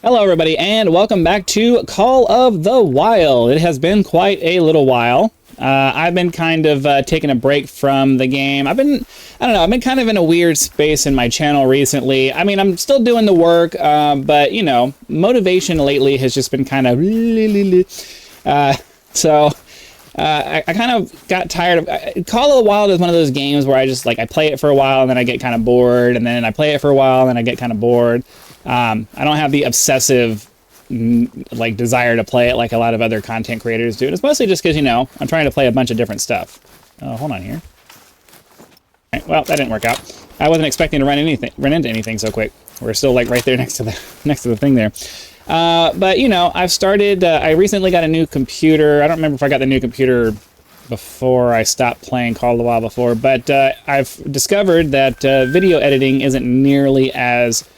Hello everybody and welcome back to Call of the Wild. It has been quite a little while. I've been kind of taking a break from the game. I've been kind of in a weird space in my channel recently. I mean, I'm still doing the work, but you know, motivation lately has just been kind of I kind of got tired of Call of the Wild is one of those games where I just I play it for a while and then I get kind of bored, and then I play it for a while and then I get kind of bored. I don't have the obsessive desire to play it like a lot of other content creators do. And it's mostly just because, you know, I'm trying to play a bunch of different stuff. Hold on here. All right, well, that didn't work out. I wasn't expecting to run into anything so quick. We're still right there next to the thing there. But you know, I've started. I recently got a new computer. I don't remember if I got the new computer before I stopped playing Call of the Wild before, but I've discovered that video editing isn't nearly as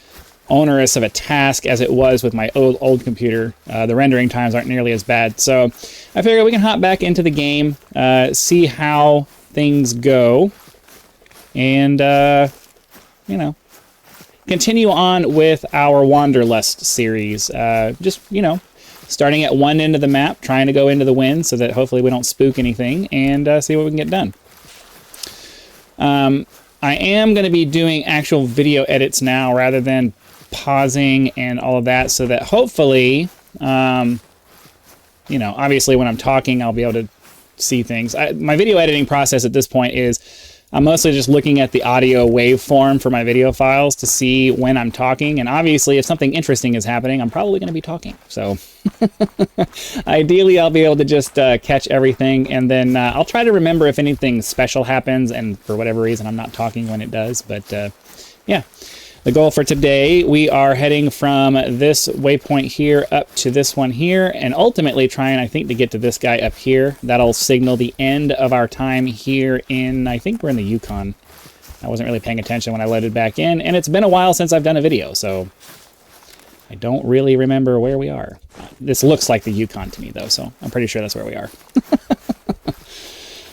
onerous of a task as it was with my old computer. The rendering times aren't nearly as bad, so I figured we can hop back into the game, see how things go, and you know, continue on with our Wanderlust series. Just, you know, starting at one end of the map, trying to go into the wind so that hopefully we don't spook anything, and see what we can get done. I am going to be doing actual video edits now rather than pausing and all of that, so that hopefully, you know, obviously when I'm talking, I'll be able to see things. My video editing process at this point is I'm mostly just looking at the audio waveform for my video files to see when I'm talking, and obviously if something interesting is happening, I'm probably going to be talking. So ideally I'll be able to just catch everything, and then I'll try to remember if anything special happens, and for whatever reason I'm not talking when it does. But yeah. The goal for today, we are heading from this waypoint here up to this one here, and ultimately trying, I think, to get to this guy up here. That'll signal the end of our time here in, I think we're in the Yukon. I wasn't really paying attention when I loaded back in, and it's been a while since I've done a video, so I don't really remember where we are. This looks like the Yukon to me, though, so I'm pretty sure that's where we are.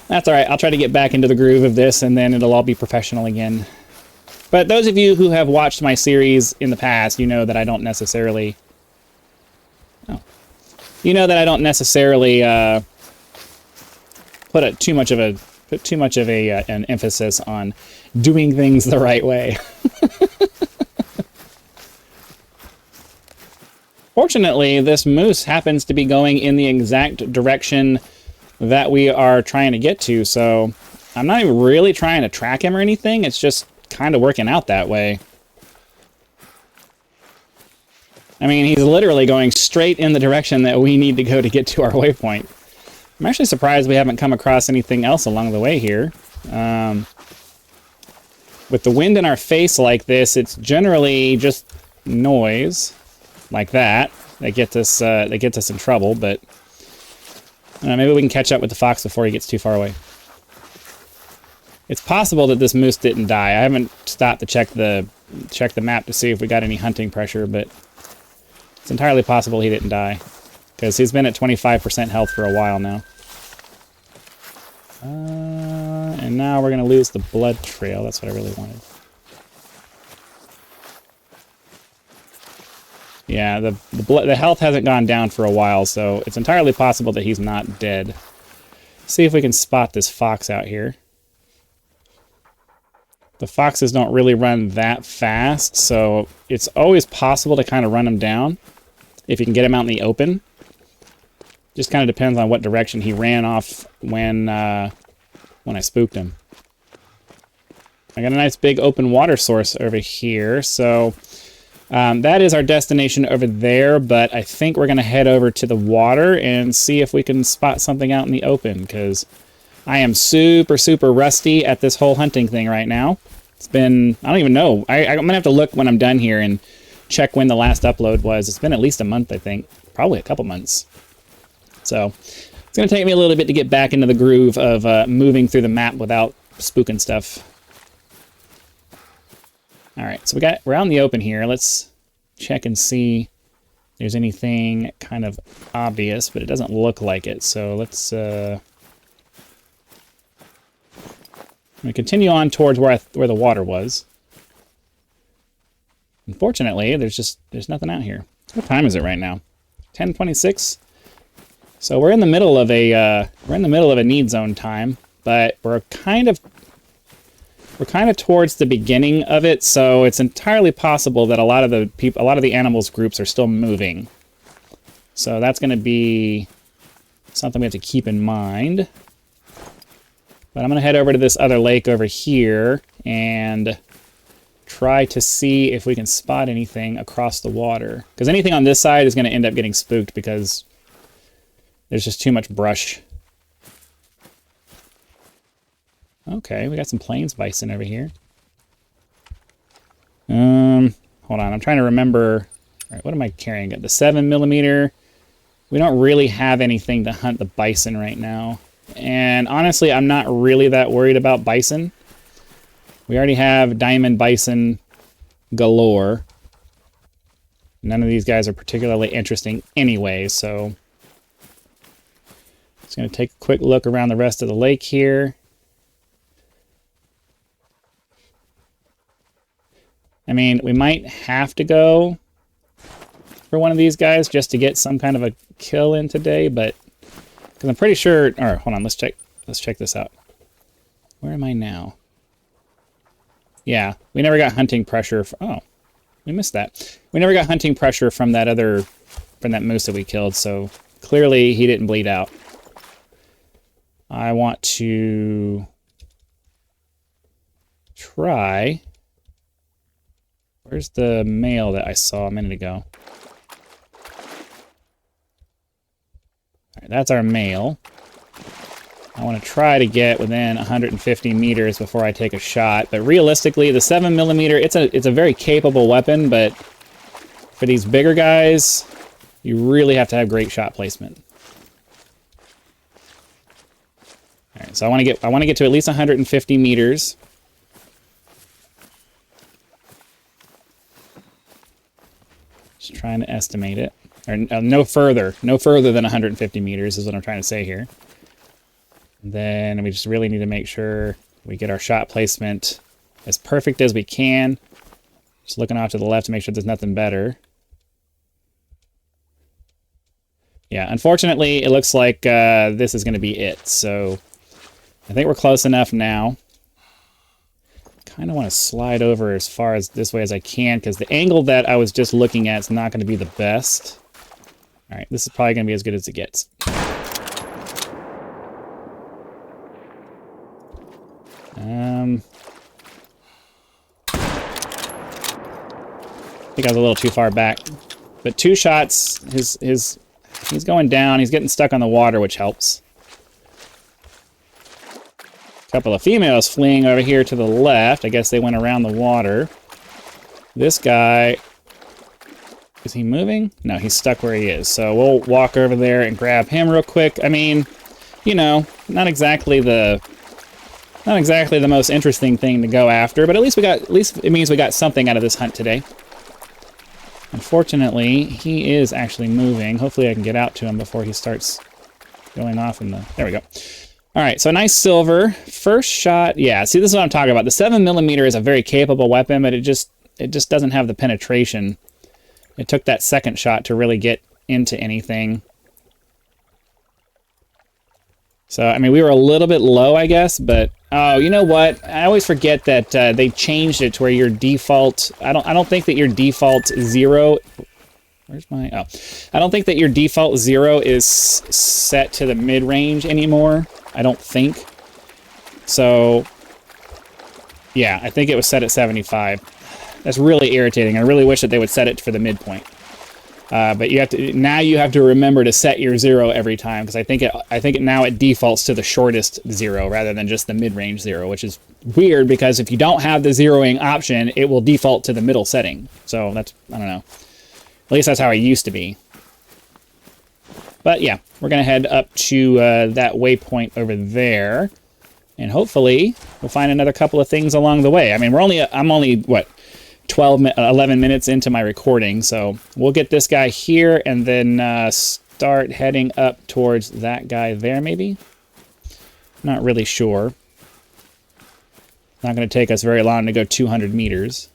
That's all right. I'll try to get back into the groove of this, and then it'll all be professional again. But those of you who have watched my series in the past, you know that I don't necessarily... Oh. You know that I don't necessarily put too much of an emphasis on doing things the right way. Fortunately, this moose happens to be going in the exact direction that we are trying to get to, so I'm not even really trying to track him or anything. It's just kind of working out that way. I mean, he's literally going straight in the direction that we need to go to get to our waypoint. I'm actually surprised we haven't come across anything else along the way here. With the wind in our face like this, it's generally just noise like that gets us in trouble. But maybe we can catch up with the fox before he gets too far away. It's possible that this moose didn't die. I haven't stopped to check the map to see if we got any hunting pressure, but it's entirely possible he didn't die, because he's been at 25% health for a while now. And now we're going to lose the blood trail. That's what I really wanted. Yeah, the health hasn't gone down for a while, so it's entirely possible that he's not dead. See if we can spot this fox out here. The foxes don't really run that fast, so it's always possible to kind of run him down if you can get him out in the open. Just kind of depends on what direction he ran off when I spooked him. I got a nice big open water source over here, so that is our destination over there, but I think we're going to head over to the water and see if we can spot something out in the open, because I am super, super rusty at this whole hunting thing right now. It's been, I don't even know. I'm going to have to look when I'm done here and check when the last upload was. It's been at least a month, I think. Probably a couple months. So it's going to take me a little bit to get back into the groove of moving through the map without spooking stuff. All right, so we're out in the open here. Let's check and see if there's anything kind of obvious, but it doesn't look like it. So let's... I'm going to continue on towards where the water was. Unfortunately, there's nothing out here. What time is it right now? 10:26. So we're in the middle of a need zone time, but we're kind of towards the beginning of it, so it's entirely possible that a lot of the animals groups are still moving. So that's going to be something we have to keep in mind. But I'm going to head over to this other lake over here and try to see if we can spot anything across the water. Because anything on this side is going to end up getting spooked because there's just too much brush. Okay, we got some plains bison over here. Hold on, I'm trying to remember. All right, what am I carrying? Got the 7mm. We don't really have anything to hunt the bison right now. And honestly, I'm not really that worried about bison. We already have diamond bison galore. None of these guys are particularly interesting anyway, so just going to take a quick look around the rest of the lake here. I mean, we might have to go for one of these guys just to get some kind of a kill in today, but because I'm pretty sure. All right, hold on. Let's check this out. Where am I now? Yeah, we never got hunting pressure. Oh, we missed that. We never got hunting pressure from that moose that we killed. So clearly he didn't bleed out. I want to try. Where's the male that I saw a minute ago? All right, that's our male. I want to try to get within 150 meters before I take a shot. But realistically, the 7mm, it's a very capable weapon, but for these bigger guys, you really have to have great shot placement. All right, so I want to get to at least 150 meters. Just trying to estimate it. Or no further than 150 meters is what I'm trying to say here. Then we just really need to make sure we get our shot placement as perfect as we can. Just looking off to the left to make sure there's nothing better. Yeah, unfortunately, it looks like this is going to be it. So I think we're close enough now. Kind of want to slide over as far as this way as I can because the angle that I was just looking at is not going to be the best. All right, this is probably going to be as good as it gets. I think I was a little too far back, but 2 shots. He's going down. He's getting stuck on the water, which helps. Couple of females fleeing over here to the left. I guess they went around the water. This guy, is he moving? No, he's stuck where he is. So we'll walk over there and grab him real quick. I mean, you know, not exactly the most interesting thing to go after, but at least it means we got something out of this hunt today. Unfortunately, he is actually moving. Hopefully I can get out to him before he starts going off in the... There we go. All right, so a nice silver. First shot, yeah, see, this is what I'm talking about. The 7mm is a very capable weapon, but it just doesn't have the penetration. It took that second shot to really get into anything. So, I mean, we were a little bit low, I guess, but... Oh, you know what? I always forget that they changed it to where your default... I don't think that your default 0... Where's my... Oh. I don't think that your default 0 is set to the mid-range anymore. I don't think. So, yeah, I think it was set at 75. That's really irritating. I really wish that they would set it for the midpoint. But you have to remember to set your 0 every time, because I think it now it defaults to the shortest 0 rather than just the mid-range 0, which is weird because if you don't have the zeroing option, it will default to the middle setting. So that's, I don't know. At least that's how it used to be. But yeah, we're going to head up to that waypoint over there. And hopefully we'll find another couple of things along the way. I mean, I'm only, what, 11 minutes into my recording. So we'll get this guy here and then start heading up towards that guy there, maybe? Not really sure. Not going to take us very long to go 200 meters.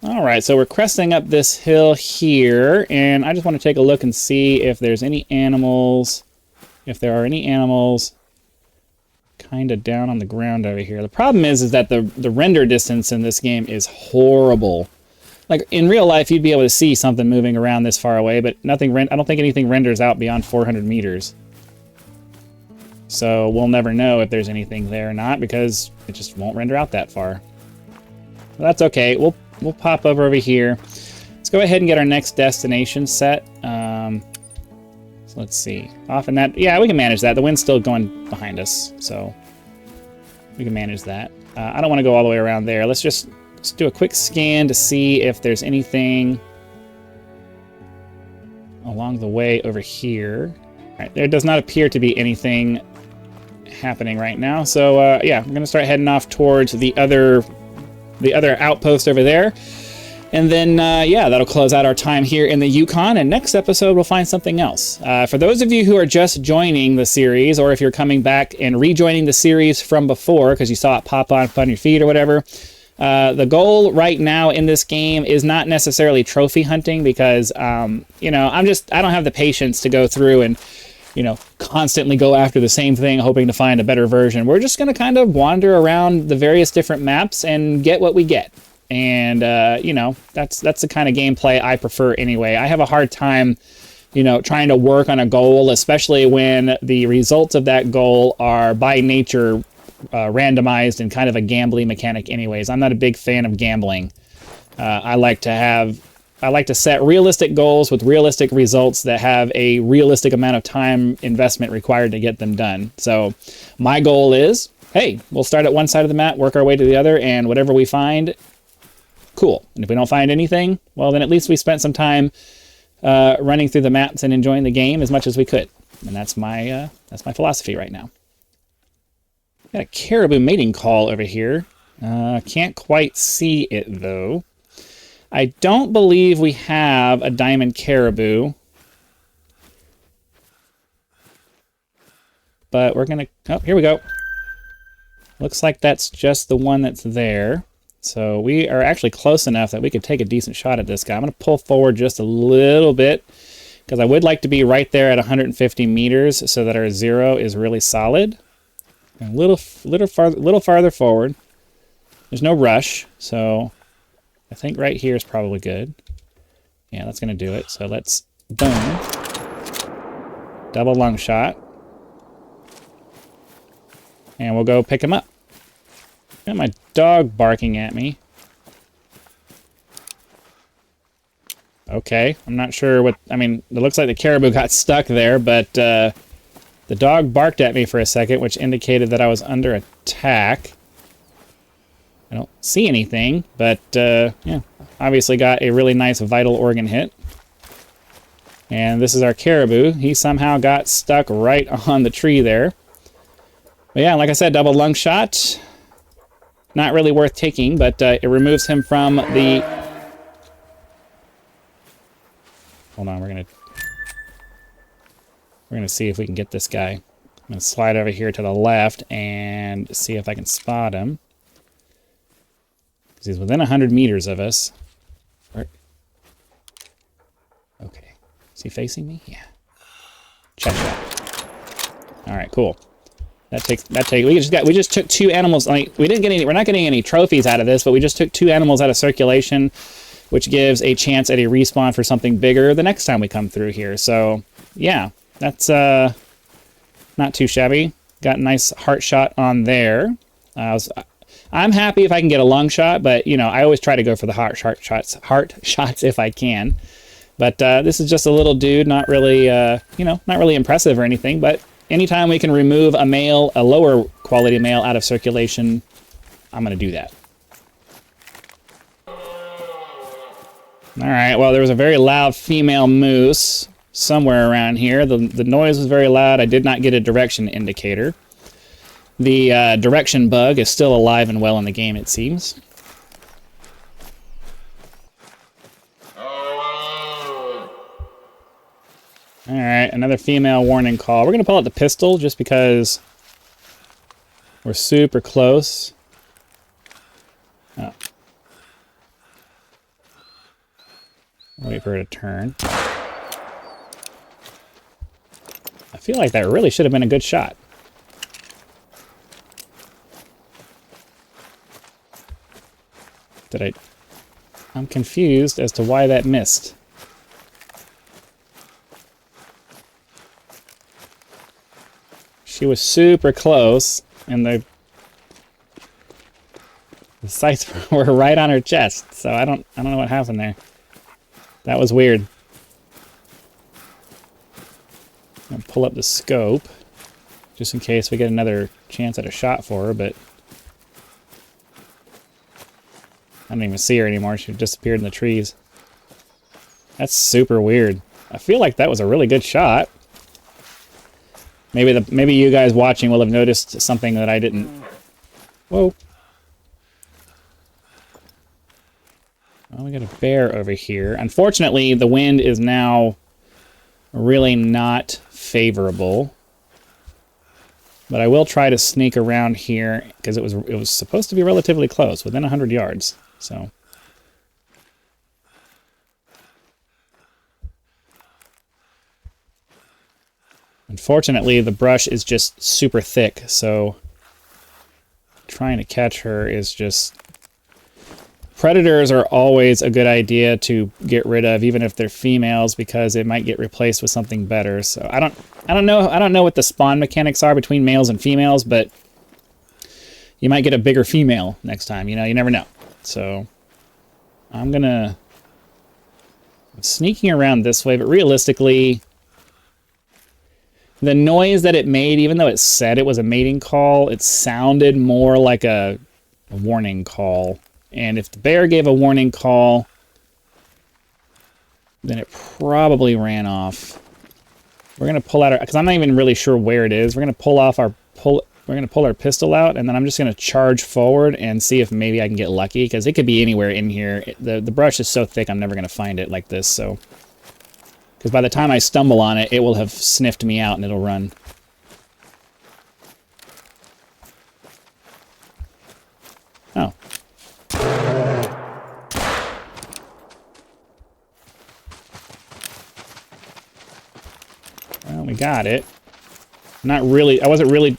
All right, so we're cresting up this hill here, and I just want to take a look and see if there's any animals, if there are any animals kind of down on the ground over here. The problem is that the render distance in this game is horrible. Like, in real life, you'd be able to see something moving around this far away, but nothing. I don't think anything renders out beyond 400 meters. So we'll never know if there's anything there or not, because it just won't render out that far. Well, that's okay. We'll pop over here. Let's go ahead and get our next destination set. So let's see. Off in that, yeah, we can manage that. The wind's still going behind us, so we can manage that. I don't want to go all the way around there. Let's do a quick scan to see if there's anything along the way over here. All right, there does not appear to be anything happening right now. So yeah, we're gonna start heading off towards the other outpost over there. And then, yeah, that'll close out our time here in the Yukon, and next episode we'll find something else. For those of you who are just joining the series, or if you're coming back and rejoining the series from before because you saw it pop up on your feed or whatever, the goal right now in this game is not necessarily trophy hunting because, you know, I don't have the patience to go through and, you know, constantly go after the same thing hoping to find a better version. We're just going to kind of wander around the various different maps and get what we get. And, you know, that's the kind of gameplay I prefer anyway. I have a hard time, you know, trying to work on a goal, especially when the results of that goal are by nature randomized and kind of a gambling mechanic anyways. I'm not a big fan of gambling. I like to set realistic goals with realistic results that have a realistic amount of time investment required to get them done. So my goal is, hey, we'll start at one side of the map, work our way to the other, and whatever we find, cool. And if we don't find anything, well, then at least we spent some time running through the maps and enjoying the game as much as we could. And that's my philosophy right now. Got a caribou mating call over here. Can't quite see it though. I don't believe we have a diamond caribou. But we're gonna, oh, here we go. Looks like that's just the one that's there. So we are actually close enough that we could take a decent shot at this guy. I'm gonna pull forward just a little bit because I would like to be right there at 150 meters so that our zero is really solid. And a little farther forward. There's no rush, so I think right here is probably good. Yeah, that's going to do it. So let's, boom. Double lung shot. And we'll go pick him up. Got my dog barking at me. Okay, I'm not sure what, I mean, it looks like the caribou got stuck there, but the dog barked at me for a second, which indicated that I was under attack. I don't see anything, but yeah, obviously got a really nice vital organ hit. And this is our caribou. He somehow got stuck right on the tree there. But yeah, like I said, double lung shot. Not really worth taking, but it removes him from the... Hold on, we're gonna see if we can get this guy. I'm gonna slide over here to the left and see if I can spot him. Because he's within 100 meters of us. Okay. Is he facing me? Yeah. Check that. Alright, cool. We just took two animals. Like, we didn't get any, we're not getting any trophies out of this, but we just took two animals out of circulation, which gives a chance at a respawn for something bigger the next time we come through here. So, yeah, that's not too shabby. Got a nice heart shot on there. I'm happy if I can get a lung shot, but, you know, I always try to go for the heart shots if I can. But this is just a little dude, not really, you know, not really impressive or anything, but anytime we can remove a male, a lower quality male out of circulation, I'm going to do that. All right, well, there was a very loud female moose somewhere around here. The noise was very loud. I did not get a direction indicator. The direction bug is still alive and well in the game, it seems. All right, another female warning call. We're going to pull out the pistol just because we're super close. Oh. her to turn. I feel like that really should have been a good shot. I'm confused as to why that missed. She was super close, and the sights were right on her chest, so I don't know what happened there. That was weird. I'll pull up the scope, just in case we get another chance at a shot for her, but I don't even see her anymore. She disappeared in the trees. That's super weird. I feel like that was a really good shot. Maybe you guys watching will have noticed something that I didn't. Whoa. Well, we got a bear over here. Unfortunately, the wind is now really not favorable. But I will try to sneak around here because it was supposed to be relatively close, within 100 yards. So unfortunately, the brush is just super thick, so trying to catch her is just... Predators are always a good idea to get rid of, even if they're females, because it might get replaced with something better. So I don't know what the spawn mechanics are between males and females, but you might get a bigger female next time. You know, you never know. So I'm sneaking around this way, but realistically, the noise that it made, even though it said it was a mating call, it sounded more like a warning call. And if the bear gave a warning call, then it probably ran off. We're gonna pull out our, because I'm not even really sure where it is. We're gonna pull our pistol out, and then I'm just gonna charge forward and see if maybe I can get lucky, because it could be anywhere in here. The brush is so thick, I'm never gonna find it like this. So, because by the time I stumble on it, it will have sniffed me out and it'll run. Oh. Well, we got it. Not really. I wasn't really.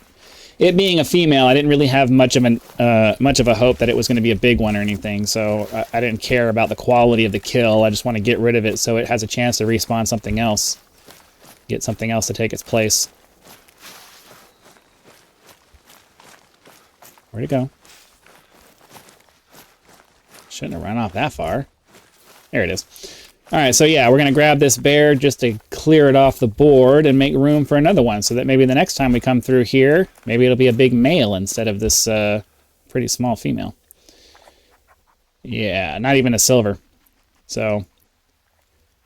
It being a female, I didn't really have much of a hope that it was going to be a big one or anything. So I didn't care about the quality of the kill. I just want to get rid of it so it has a chance to respawn something else, get something else to take its place. Where'd it go? Shouldn't have run off that far. There it is. All right, so yeah, we're going to grab this bear just to clear it off the board and make room for another one, so that maybe the next time we come through here, maybe it'll be a big male instead of this pretty small female. Yeah, not even a silver. So,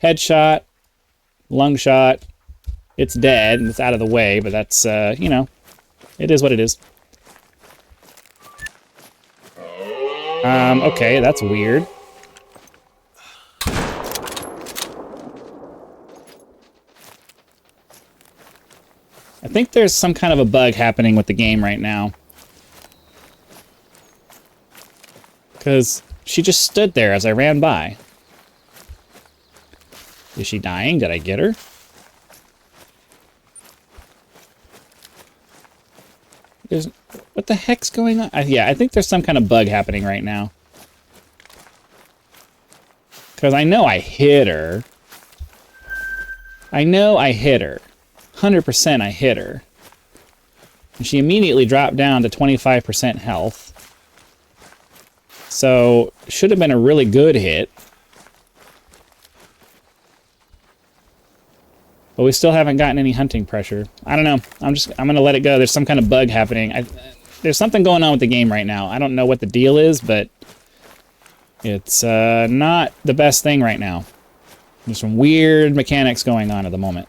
headshot, lung shot, it's dead, and it's out of the way, but that's, you know, it is what it is. Okay, that's weird. I think there's some kind of a bug happening with the game right now. Because she just stood there as I ran by. Is she dying? Did I get her? What the heck's going on? Yeah, I think there's some kind of bug happening right now. Because I know I hit her. I know I hit her. 100% I hit her. And she immediately dropped down to 25% health. So, should have been a really good hit. But we still haven't gotten any hunting pressure. I don't know. I'm gonna let it go. There's some kind of bug happening. There's something going on with the game right now. I don't know what the deal is, but it's not the best thing right now. There's some weird mechanics going on at the moment.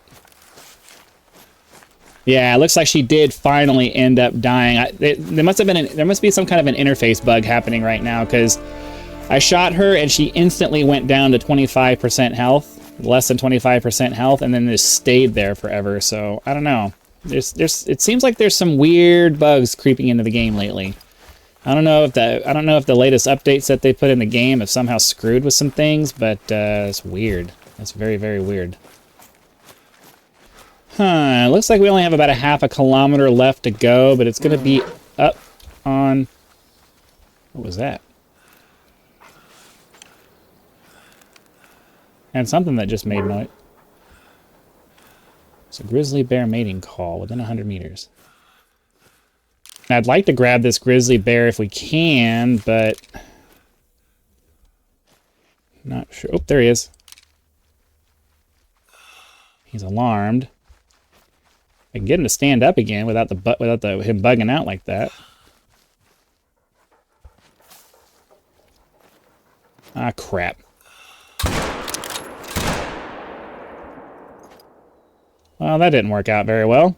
Yeah, it looks like she did finally end up dying. There must be some kind of an interface bug happening right now, because I shot her and she instantly went down to 25% health, less than 25% health, and then just stayed there forever. So I don't know. It seems like there's some weird bugs creeping into the game lately. I don't know if the latest updates that they put in the game have somehow screwed with some things, but it's weird. That's very, very weird. Huh, looks like we only have about a half a kilometer left to go, but it's going to be up on... What was that? And something that just made noise. It's a grizzly bear mating call within 100 meters. And I'd like to grab this grizzly bear if we can, but... Not sure. Oh, there he is. He's alarmed. I can get him to stand up again without him bugging out like that. Ah, crap. Well, that didn't work out very well.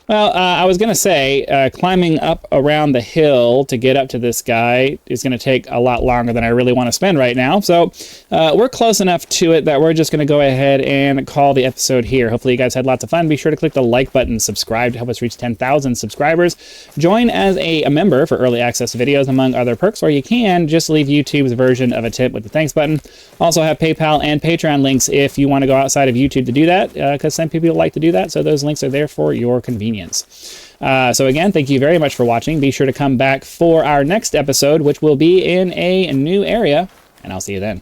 Well, I was going to say, climbing up around the hill to get up to this guy is going to take a lot longer than I really want to spend right now. So we're close enough to it that we're just going to go ahead and call the episode here. Hopefully you guys had lots of fun. Be sure to click the like button, subscribe to help us reach 10,000 subscribers. Join as a member for early access videos, among other perks, or you can just leave YouTube's version of a tip with the thanks button. Also have PayPal and Patreon links if you want to go outside of YouTube to do that, because some people like to do that. So those links are there for your convenience. So again, thank you very much for watching. Be sure to come back for our next episode, which will be in a new area, and I'll see you then.